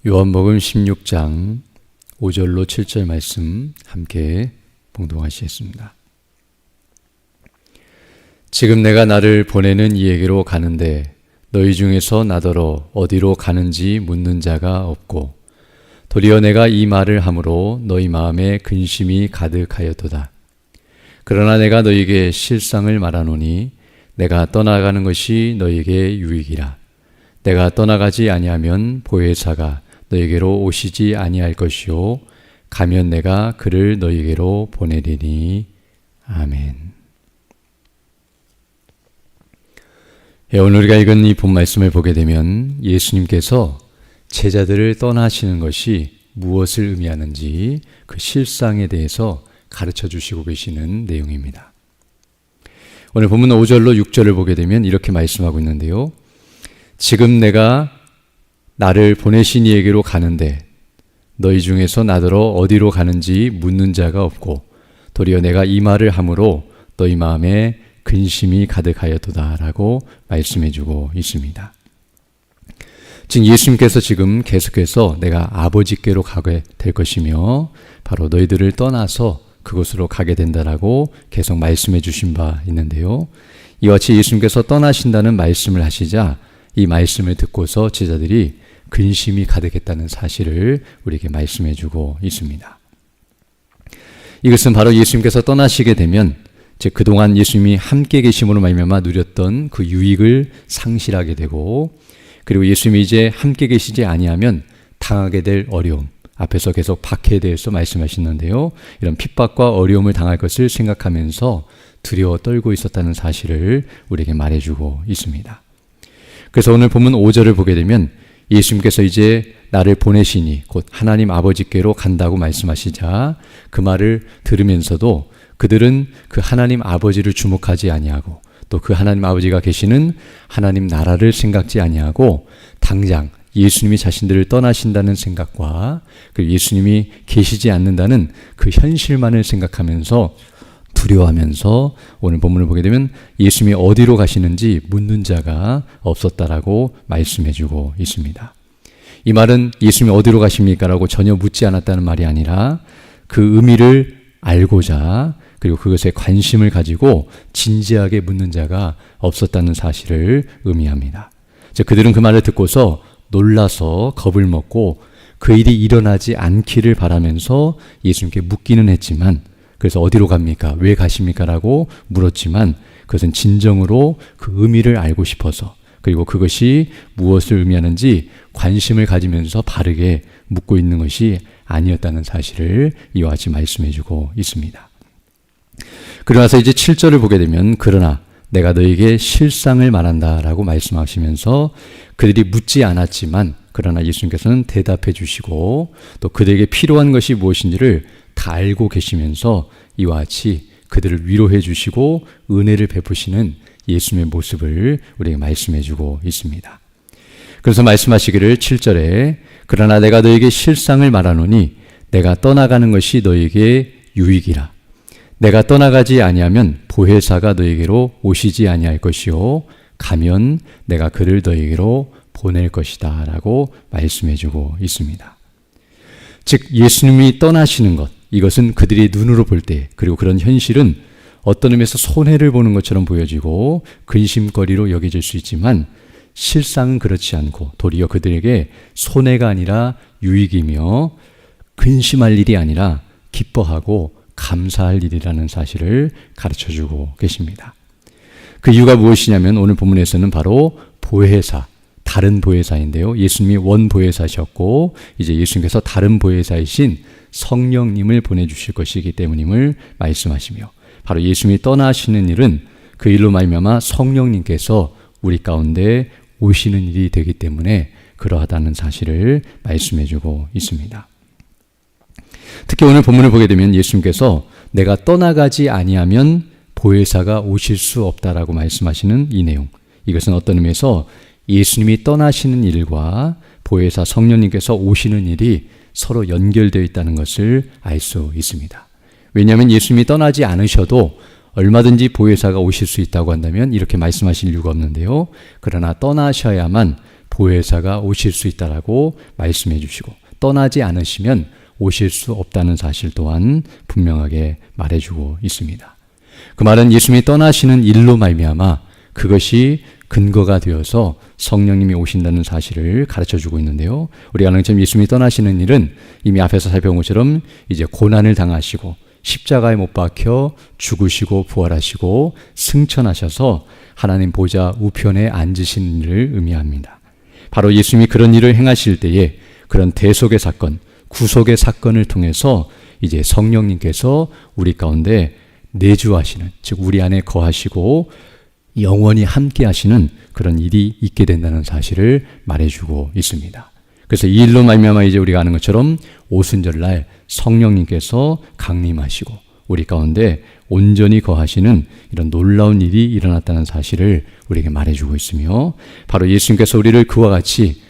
요한복음 16장 5절로 7절 말씀 함께 봉독하시겠습니다. 지금 내가 나를 보내는 이에게로 가는데 너희 중에서 나더러 어디로 가는지 묻는 자가 없고 도리어 내가 이 말을 함으로 너희 마음에 근심이 가득하였도다. 그러나 내가 너희에게 실상을 말하노니 내가 떠나가는 것이 너희에게 유익이라. 내가 떠나가지 아니하면 보혜사가 너희에게로 오시지 아니할 것이요 가면 내가 그를 너희에게로 보내리니. 아멘. 오늘 우리가 읽은 이 본 말씀을 보게 되면 예수님께서 제자들을 떠나시는 것이 무엇을 의미하는지 그 실상에 대해서 가르쳐 주시고 계시는 내용입니다. 오늘 본문 5절로 6절을 보게 되면 이렇게 말씀하고 있는데요. 지금 내가 나를 보내신 이에게로 가는데 너희 중에서 나더러 어디로 가는지 묻는 자가 없고 도리어 내가 이 말을 함으로 너희 마음에 근심이 가득하였도다 라고 말씀해 주고 있습니다. 즉 예수님께서 지금 계속해서 내가 아버지께로 가게 될 것이며 바로 너희들을 떠나서 그곳으로 가게 된다라고 계속 말씀해 주신 바 있는데요. 이와 같이 예수님께서 떠나신다는 말씀을 하시자 이 말씀을 듣고서 제자들이 근심이 가득했다는 사실을 우리에게 말씀해 주고 있습니다. 이것은 바로 예수님께서 떠나시게 되면 즉 그동안 예수님이 함께 계심으로 말미암아 누렸던 그 유익을 상실하게 되고 그리고 예수님이 이제 함께 계시지 아니하면 당하게 될 어려움 앞에서 계속 박해에 대해서 말씀하시는데요. 이런 핍박과 어려움을 당할 것을 생각하면서 두려워 떨고 있었다는 사실을 우리에게 말해주고 있습니다. 그래서 오늘 본문 5절을 보게 되면 예수님께서 이제 나를 보내시니 곧 하나님 아버지께로 간다고 말씀하시자 그 말을 들으면서도 그들은 그 하나님 아버지를 주목하지 아니하고 또 그 하나님 아버지가 계시는 하나님 나라를 생각지 아니하고 당장 예수님이 자신들을 떠나신다는 생각과 그리고 예수님이 계시지 않는다는 그 현실만을 생각하면서 두려워하면서 오늘 본문을 보게 되면 예수님이 어디로 가시는지 묻는 자가 없었다라고 말씀해 주고 있습니다. 이 말은 예수님이 어디로 가십니까? 라고 전혀 묻지 않았다는 말이 아니라 그 의미를 알고자 그리고 그것에 관심을 가지고 진지하게 묻는 자가 없었다는 사실을 의미합니다. 즉 그들은 그 말을 듣고서 놀라서 겁을 먹고 그 일이 일어나지 않기를 바라면서 예수님께 묻기는 했지만 그래서 어디로 갑니까? 왜 가십니까? 라고 물었지만 그것은 진정으로 그 의미를 알고 싶어서 그리고 그것이 무엇을 의미하는지 관심을 가지면서 바르게 묻고 있는 것이 아니었다는 사실을 이와 같이 말씀해 주고 있습니다. 그러나서 이제 7절을 보게 되면 그러나 내가 너에게 실상을 말한다 라고 말씀하시면서 그들이 묻지 않았지만 그러나 예수님께서는 대답해 주시고 또 그들에게 필요한 것이 무엇인지를 다 알고 계시면서 이와 같이 그들을 위로해 주시고 은혜를 베푸시는 예수님의 모습을 우리에게 말씀해 주고 있습니다. 그래서 말씀하시기를 7절에 그러나 내가 너에게 실상을 말하노니 내가 떠나가는 것이 너에게 유익이라. 내가 떠나가지 아니하면 보혜사가 너에게로 오시지 아니할 것이요 가면 내가 그를 너에게로 보낼 것이다 라고 말씀해 주고 있습니다. 즉 예수님이 떠나시는 것 이것은 그들이 눈으로 볼 때 그리고 그런 현실은 어떤 의미에서 손해를 보는 것처럼 보여지고 근심거리로 여겨질 수 있지만 실상은 그렇지 않고 도리어 그들에게 손해가 아니라 유익이며 근심할 일이 아니라 기뻐하고 감사할 일이라는 사실을 가르쳐주고 계십니다. 그 이유가 무엇이냐면 오늘 본문에서는 바로 보혜사, 다른 보혜사인데요. 예수님이 원 보혜사셨고 이제 예수님께서 다른 보혜사이신 성령님을 보내주실 것이기 때문임을 말씀하시며 바로 예수님이 떠나시는 일은 그 일로 말미암아 성령님께서 우리 가운데 오시는 일이 되기 때문에 그러하다는 사실을 말씀해주고 있습니다. 특히 오늘 본문을 보게 되면 예수님께서 내가 떠나가지 아니하면 보혜사가 오실 수 없다라고 말씀하시는 이 내용 이것은 어떤 의미에서 예수님이 떠나시는 일과 보혜사 성령님께서 오시는 일이 서로 연결되어 있다는 것을 알 수 있습니다. 왜냐하면 예수님이 떠나지 않으셔도 얼마든지 보혜사가 오실 수 있다고 한다면 이렇게 말씀하실 이유가 없는데요. 그러나 떠나셔야만 보혜사가 오실 수 있다라고 말씀해 주시고 떠나지 않으시면 오실 수 없다는 사실 또한 분명하게 말해주고 있습니다. 그 말은 예수님이 떠나시는 일로 말미암아 그것이 근거가 되어서 성령님이 오신다는 사실을 가르쳐주고 있는데요. 우리가 아는 것처럼 예수님이 떠나시는 일은 이미 앞에서 살펴본 것처럼 이제 고난을 당하시고 십자가에 못 박혀 죽으시고 부활하시고 승천하셔서 하나님 보좌 우편에 앉으신 일을 의미합니다. 바로 예수님이 그런 일을 행하실 때에 그런 대속의 사건, 구속의 사건을 통해서 이제 성령님께서 우리 가운데 내주하시는, 즉 우리 안에 거하시고 영원히 함께 하시는 그런 일이 있게 된다는 사실을 말해주고 있습니다. 그래서 이 일로 말미암아 이제 우리가 아는 것처럼 오순절날 성령님께서 강림하시고 우리 가운데 온전히 거하시는 이런 놀라운 일이 일어났다는 사실을 우리에게 말해주고 있으며, 바로 예수님께서 우리를 그와 같이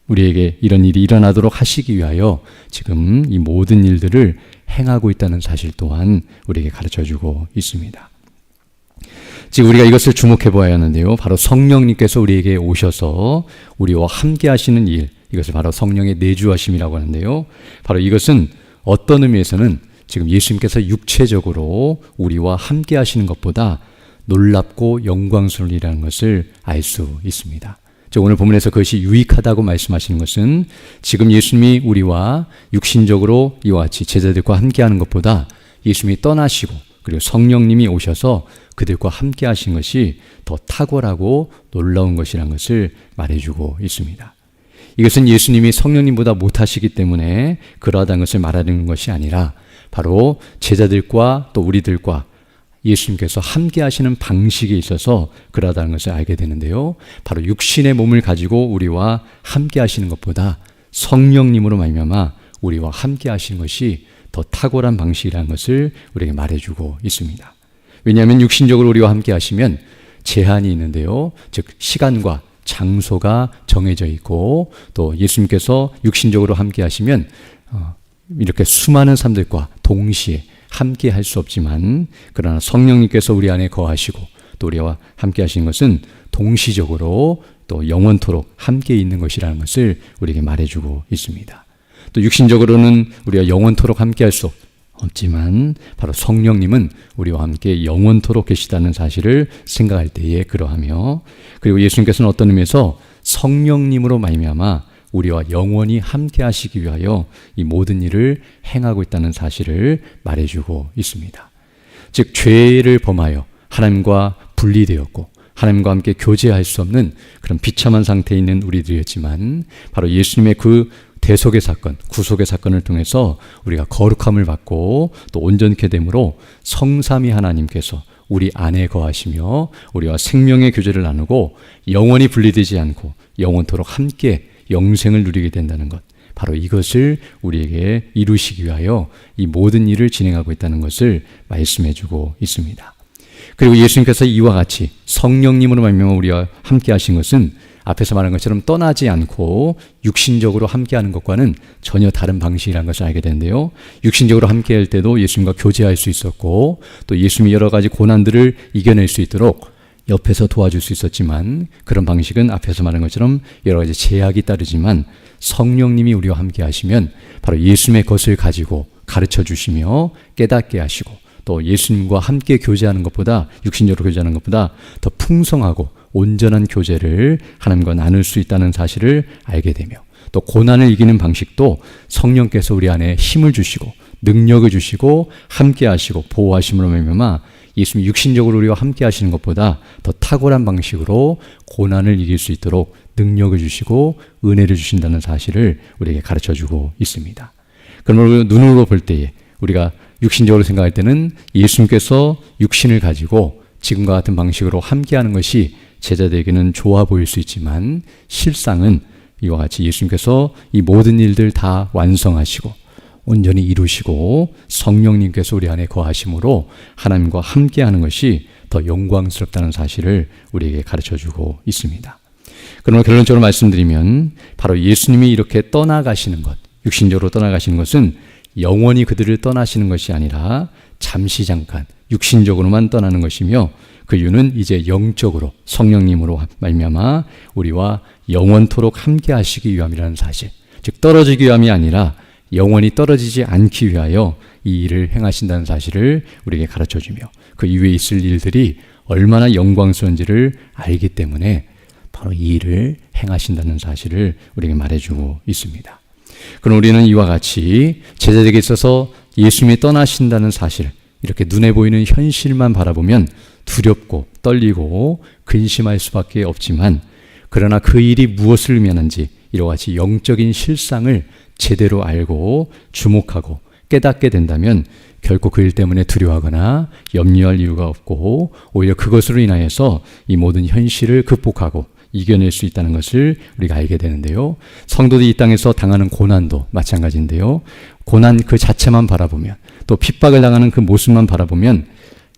우리에게 이런 일이 일어나도록 하시기 위하여 지금 이 모든 일들을 행하고 있다는 사실 또한 우리에게 가르쳐주고 있습니다. 지금 우리가 이것을 주목해 보아야 하는데요. 바로 성령님께서 우리에게 오셔서 우리와 함께 하시는 일, 이것을 바로 성령의 내주하심이라고 하는데요. 바로 이것은 어떤 의미에서는 지금 예수님께서 육체적으로 우리와 함께 하시는 것보다 놀랍고 영광스러운 일이라는 것을 알 수 있습니다. 오늘 본문에서 그것이 유익하다고 말씀하시는 것은 지금 예수님이 우리와 육신적으로 이와 같이 제자들과 함께하는 것보다 예수님이 떠나시고 그리고 성령님이 오셔서 그들과 함께 하신 것이 더 탁월하고 놀라운 것이라는 것을 말해주고 있습니다. 이것은 예수님이 성령님보다 못하시기 때문에 그러하다는 것을 말하는 것이 아니라 바로 제자들과 또 우리들과 예수님께서 함께 하시는 방식에 있어서 그러하다는 것을 알게 되는데요. 바로 육신의 몸을 가지고 우리와 함께 하시는 것보다 성령님으로 말미암아 우리와 함께 하시는 것이 더 탁월한 방식이라는 것을 우리에게 말해주고 있습니다. 왜냐하면 육신적으로 우리와 함께 하시면 제한이 있는데요. 즉 시간과 장소가 정해져 있고 또 예수님께서 육신적으로 함께 하시면 이렇게 수많은 사람들과 동시에 함께 할 수 없지만, 그러나 성령님께서 우리 안에 거하시고 또 우리와 함께 하시는 것은 동시적으로 또 영원토록 함께 있는 것이라는 것을 우리에게 말해주고 있습니다. 또 육신적으로는 우리가 영원토록 함께 할 수 없지만 바로 성령님은 우리와 함께 영원토록 계시다는 사실을 생각할 때에 그러하며, 그리고 예수님께서는 어떤 의미에서 성령님으로 말미암아 우리와 영원히 함께 하시기 위하여 이 모든 일을 행하고 있다는 사실을 말해주고 있습니다. 즉 죄를 범하여 하나님과 분리되었고 하나님과 함께 교제할 수 없는 그런 비참한 상태에 있는 우리들이었지만 바로 예수님의 그 대속의 사건, 구속의 사건을 통해서 우리가 거룩함을 받고 또 온전케 됨으로 성삼위 하나님께서 우리 안에 거하시며 우리와 생명의 교제를 나누고 영원히 분리되지 않고 영원토록 함께 영생을 누리게 된다는 것, 바로 이것을 우리에게 이루시기 위하여 이 모든 일을 진행하고 있다는 것을 말씀해주고 있습니다. 그리고 예수님께서 이와 같이 성령님으로 말미암아 우리와 함께 하신 것은 앞에서 말한 것처럼 떠나지 않고 육신적으로 함께하는 것과는 전혀 다른 방식이라는 것을 알게 되는데요. 육신적으로 함께할 때도 예수님과 교제할 수 있었고 또 예수님이 여러 가지 고난들을 이겨낼 수 있도록 옆에서 도와줄 수 있었지만, 그런 방식은 앞에서 말한 것처럼 여러 가지 제약이 따르지만 성령님이 우리와 함께 하시면 바로 예수님의 것을 가지고 가르쳐 주시며 깨닫게 하시고 또 예수님과 함께 교제하는 것보다, 육신적으로 교제하는 것보다 더 풍성하고 온전한 교제를 하나님과 나눌 수 있다는 사실을 알게 되며, 또 고난을 이기는 방식도 성령께서 우리 안에 힘을 주시고 능력을 주시고 함께 하시고 보호하심으로 말미암아 예수님 육신적으로 우리와 함께 하시는 것보다 더 탁월한 방식으로 고난을 이길 수 있도록 능력을 주시고 은혜를 주신다는 사실을 우리에게 가르쳐주고 있습니다. 그러므로 눈으로 볼 때에 우리가 육신적으로 생각할 때는 예수님께서 육신을 가지고 지금과 같은 방식으로 함께하는 것이 제자들에게는 좋아 보일 수 있지만, 실상은 이와 같이 예수님께서 이 모든 일들 다 완성하시고 온전히 이루시고 성령님께서 우리 안에 거하심으로 하나님과 함께하는 것이 더 영광스럽다는 사실을 우리에게 가르쳐주고 있습니다. 그러나 결론적으로 말씀드리면 바로 예수님이 이렇게 떠나가시는 것, 육신적으로 떠나가시는 것은 영원히 그들을 떠나시는 것이 아니라 잠시 잠깐 육신적으로만 떠나는 것이며 그 이유는 이제 영적으로 성령님으로 말미암아 우리와 영원토록 함께 하시기 위함이라는 사실, 즉 떨어지기 위함이 아니라 영원히 떨어지지 않기 위하여 이 일을 행하신다는 사실을 우리에게 가르쳐주며 그 이후에 있을 일들이 얼마나 영광스러운지를 알기 때문에 바로 이 일을 행하신다는 사실을 우리에게 말해주고 있습니다. 그럼 우리는 이와 같이 제자들에게 있어서 예수님이 떠나신다는 사실, 이렇게 눈에 보이는 현실만 바라보면 두렵고 떨리고 근심할 수밖에 없지만, 그러나 그 일이 무엇을 의미하는지 이와 같이 영적인 실상을 제대로 알고 주목하고 깨닫게 된다면 결코 그 일 때문에 두려워하거나 염려할 이유가 없고, 오히려 그것으로 인하여서 이 모든 현실을 극복하고 이겨낼 수 있다는 것을 우리가 알게 되는데요. 성도들이 이 땅에서 당하는 고난도 마찬가지인데요. 고난 그 자체만 바라보면, 또 핍박을 당하는 그 모습만 바라보면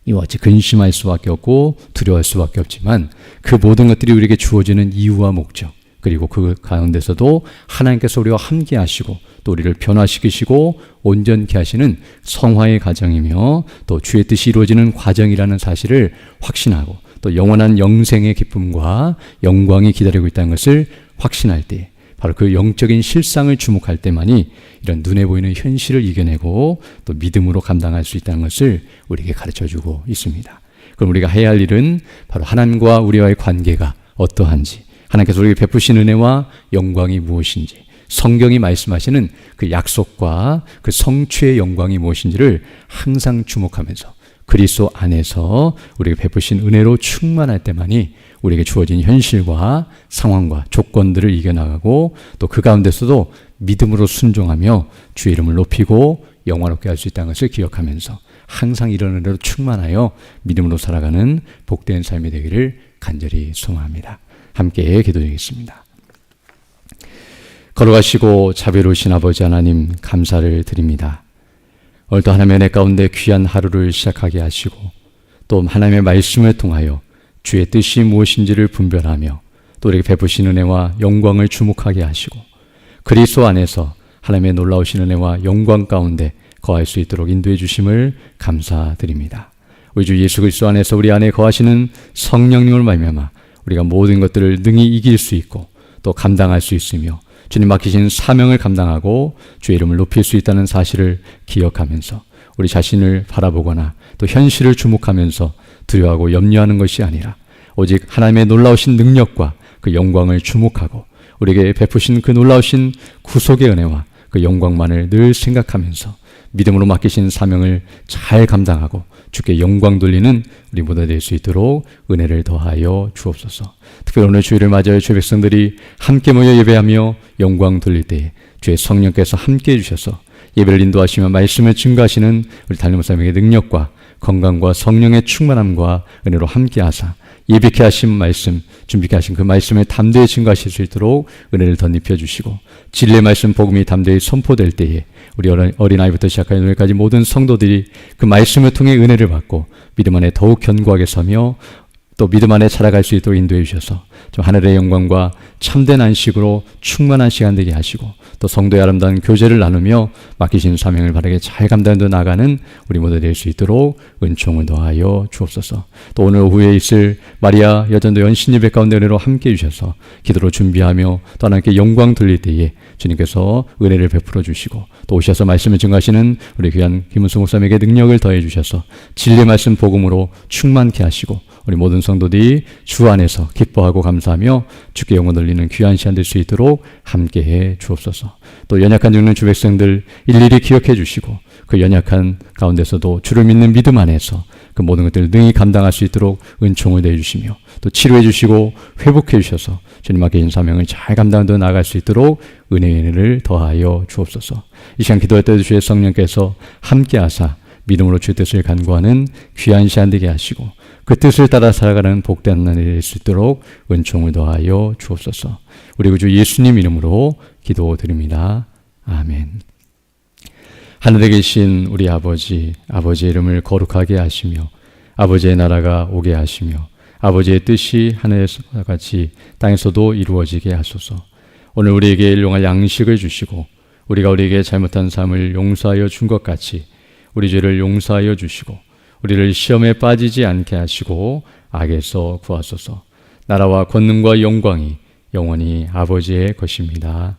이와 같이 근심할 수밖에 없고 두려워할 수밖에 없지만, 그 모든 것들이 우리에게 주어지는 이유와 목적, 그리고 그 가운데서도 하나님께서 우리와 함께 하시고 또 우리를 변화시키시고 온전케 하시는 성화의 과정이며 또 주의 뜻이 이루어지는 과정이라는 사실을 확신하고, 또 영원한 영생의 기쁨과 영광이 기다리고 있다는 것을 확신할 때, 바로 그 영적인 실상을 주목할 때만이 이런 눈에 보이는 현실을 이겨내고 또 믿음으로 감당할 수 있다는 것을 우리에게 가르쳐주고 있습니다. 그럼 우리가 해야 할 일은 바로 하나님과 우리와의 관계가 어떠한지, 하나님께서 우리에게 베푸신 은혜와 영광이 무엇인지, 성경이 말씀하시는 그 약속과 그 성취의 영광이 무엇인지를 항상 주목하면서 그리스도 안에서 우리에게 베푸신 은혜로 충만할 때만이 우리에게 주어진 현실과 상황과 조건들을 이겨나가고, 또 그 가운데서도 믿음으로 순종하며 주의 이름을 높이고 영화롭게 할 수 있다는 것을 기억하면서 항상 이런 은혜로 충만하여 믿음으로 살아가는 복된 삶이 되기를 간절히 소망합니다. 함께 기도드리겠습니다. 걸어가시고 자비로우신 아버지 하나님, 감사를 드립니다. 오늘도 하나님의 은혜 가운데 귀한 하루를 시작하게 하시고, 또 하나님의 말씀을 통하여 주의 뜻이 무엇인지를 분별하며 또 우리에게 베푸신 은혜와 영광을 주목하게 하시고, 그리스도 안에서 하나님의 놀라우신 은혜와 영광 가운데 거할 수 있도록 인도해 주심을 감사드립니다. 우리 주 예수 그리스도 안에서 우리 안에 거하시는 성령님을 말미암아 우리가 모든 것들을 능히 이길 수 있고 또 감당할 수 있으며 주님 맡기신 사명을 감당하고 주의 이름을 높일 수 있다는 사실을 기억하면서 우리 자신을 바라보거나 또 현실을 주목하면서 두려워하고 염려하는 것이 아니라 오직 하나님의 놀라우신 능력과 그 영광을 주목하고 우리에게 베푸신 그 놀라우신 구속의 은혜와 그 영광만을 늘 생각하면서 믿음으로 맡기신 사명을 잘 감당하고 주께 영광 돌리는 우리 모두 될 수 있도록 은혜를 더하여 주옵소서. 특별히 오늘 주일을 맞이하여 주의 백성들이 함께 모여 예배하며 영광 돌릴 때에 주의 성령께서 함께 해주셔서 예배를 인도하시며 말씀을 증거하시는 우리 담임 목사님의 능력과 건강과 성령의 충만함과 은혜로 함께 하사 예비케 하신 말씀, 준비케 하신 그 말씀을 담대히 증거하실 수 있도록 은혜를 덧입혀 주시고, 진리의 말씀 복음이 담대히 선포될 때에 우리 어린아이부터 시작하여 오늘까지 모든 성도들이 그 말씀을 통해 은혜를 받고 믿음 안에 더욱 견고하게 서며 또 믿음 안에 자라갈 수 있도록 인도해 주셔서 좀 하늘의 영광과 참된 안식으로 충만한 시간 되게 하시고, 또 성도의 아름다운 교제를 나누며 맡기신 사명을 바르게 잘 감당해 나가는 우리 모두 될 수 있도록 은총을 더하여 주옵소서. 또 오늘 오후에 있을 마리아 여전도 연신 예배 가운데 은혜로 함께 해주셔서 기도로 준비하며 또 하나님께 영광 돌릴 때에 주님께서 은혜를 베풀어 주시고, 또 오셔서 말씀을 증거하시는 우리 귀한 김은수 목사님에게 능력을 더해 주셔서 진리의 말씀 복음으로 충만케 하시고 우리 모든 성도들이 주 안에서 기뻐하고 감사하며 주께 영광 돌리는 귀한 시간 될 수 있도록 함께해 주옵소서. 또 연약한 죽는 주 백성들 일일이 기억해 주시고 그 연약한 가운데서도 주를 믿는 믿음 안에서 그 모든 것들을 능히 감당할 수 있도록 은총을 내주시며 또 치료해 주시고 회복해 주셔서 주님 앞에 있는 사명을 잘 감당하며 나아갈 수 있도록 은혜를 더하여 주옵소서. 이 시간 기도할 때 주의 성령께서 함께 하사 믿음으로 주의 뜻을 간구하는 귀한 시간 되게 하시고 그 뜻을 따라 살아가는 복된 날이 될 수 있도록 은총을 더하여 주옵소서. 우리 구주 예수님 이름으로 기도드립니다. 아멘. 하늘에 계신 우리 아버지, 아버지의 이름을 거룩하게 하시며 아버지의 나라가 오게 하시며 아버지의 뜻이 하늘에서 같이 땅에서도 이루어지게 하소서. 오늘 우리에게 일용할 양식을 주시고 우리가 우리에게 잘못한 삶을 용서하여 준 것 같이 우리 죄를 용서하여 주시고 우리를 시험에 빠지지 않게 하시고 악에서 구하소서. 나라와 권능과 영광이 영원히 아버지의 것입니다.